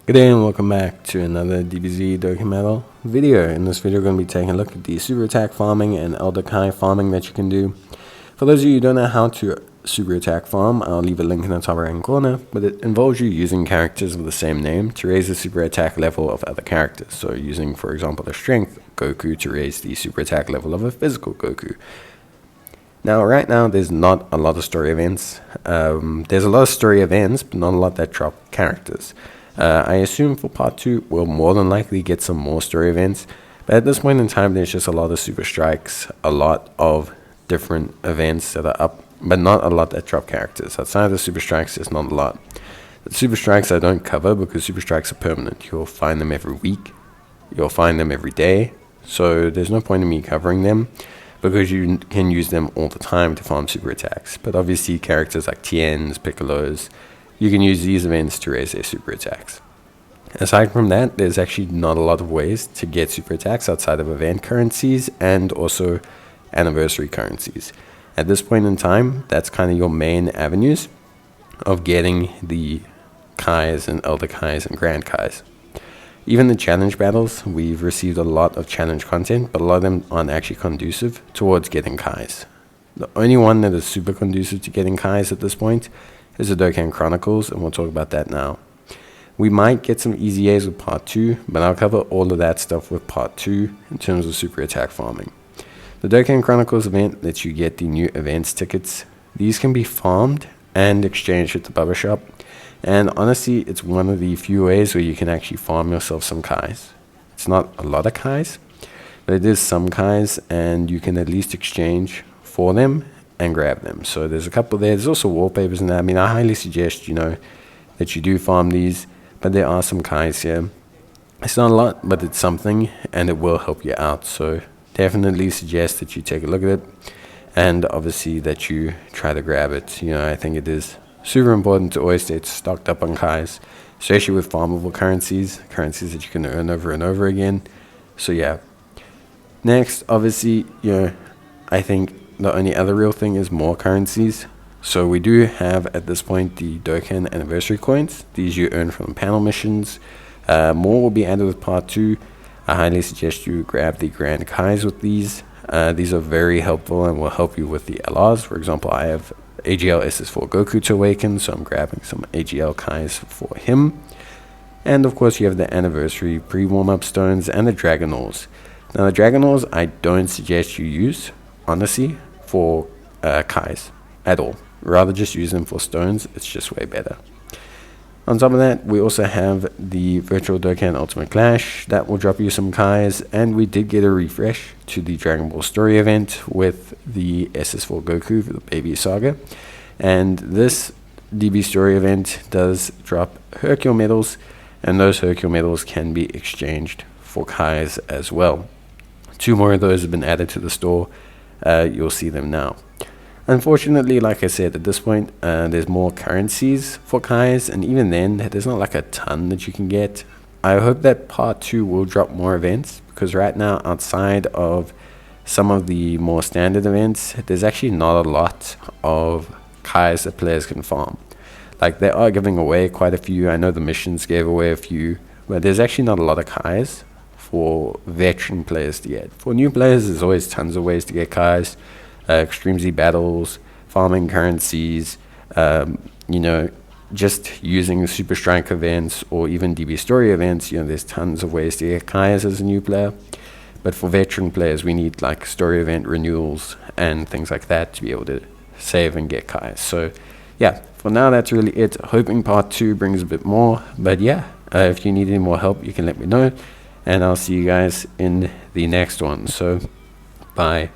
Good day and welcome back to another DBZ Dokkan video. In this video, we're going to be taking a look at the super attack farming and Elder Kai farming that you can do. For those of you who don't know how to super attack farm, I'll leave a link in the top right hand corner, but it involves you using characters with the same name to raise the super attack level of other characters. So using, for example, the strength Goku to raise the super attack level of a physical Goku. Now, right now, there's not a lot of story events. There's a lot of story events, but not a lot that drop characters. I assume for part 2, we'll more than likely get some more story events. But at this point in time, there's just a lot of super strikes, a lot of different events that are up, but not a lot that drop characters. Outside of the super strikes, there's not a lot. The super strikes I don't cover because super strikes are permanent. You'll find them every week. You'll find them every day. So there's no point in me covering them because you can use them all the time to farm super attacks. But obviously characters like Tiens, Piccolos, you can use these events to raise their super attacks. Aside from that, there's actually not a lot of ways to get super attacks outside of event currencies and also anniversary currencies. At this point in time, that's kind of your main avenues of getting the Kais and Elder Kais and Grand Kais. Even the challenge battles, we've received a lot of challenge content, but a lot of them aren't actually conducive towards getting Kais. The only one that is super conducive to getting Kais at this point is the Dokkan Chronicles, and we'll talk about that now. We might get some easy A's with part 2, but I'll cover all of that stuff with part 2 in terms of super attack farming. The Dokkan Chronicles event lets you get the new events tickets. These can be farmed and exchanged at the Bubba Shop, and honestly, it's one of the few ways where you can actually farm yourself some Kais. It's not a lot of Kais, but it is some Kais, and you can at least exchange for them and grab them. So there's a couple there. There's also wallpapers in there. I mean, I highly suggest, that you do farm these, but there are some Kais here. It's not a lot, but it's something, and it will help you out. So definitely suggest that you take a look at it, and obviously that you try to grab it. I think it is super important to always stay stocked up on Kais, especially with farmable currencies that you can earn over and over again. So yeah. Next, obviously, I think the only other real thing is more currencies. So we do have at this point the Dokkan anniversary coins. These you earn from panel missions. More will be added with part 2. I highly suggest you grab the Grand Kais with these. These are very helpful and will help you with the LRs. For example, I have AGL SS4 Goku to awaken, so I'm grabbing some AGL Kais for him. And of course you have the anniversary pre-warm-up stones and the Dragon Ores. Now the Dragon Ores I don't suggest you use, honestly, for Kais at all. Rather just use them for stones. It's just way better. On top of that, we also have the Virtual Dokkan Ultimate Clash. That will drop you some Kais, and we did get a refresh to the Dragon Ball Story event with the SS4 Goku for the Baby Saga. And this DB Story event does drop Hercule medals, and those Hercule medals can be exchanged for Kais as well. 2 more of those have been added to the store. You'll see them now. Unfortunately, like I said, at this point, there's more currencies for Kais, and even then, there's not like a ton that you can get. I hope that part 2 will drop more events, because right now, outside of some of the more standard events, there's actually not a lot of Kais that players can farm. Like, they are giving away quite a few. I know the missions gave away a few, but there's actually not a lot of Kais for veteran players to get. For new players, there's always tons of ways to get Kais. Extreme Z battles, farming currencies, just using super strike events or even DB story events. There's tons of ways to get Kais as a new player. But for veteran players, we need like story event renewals and things like that to be able to save and get Kais. So yeah, for now, that's really it. Hoping part 2 brings a bit more. But yeah, if you need any more help, you can let me know. And I'll see you guys in the next one. So bye.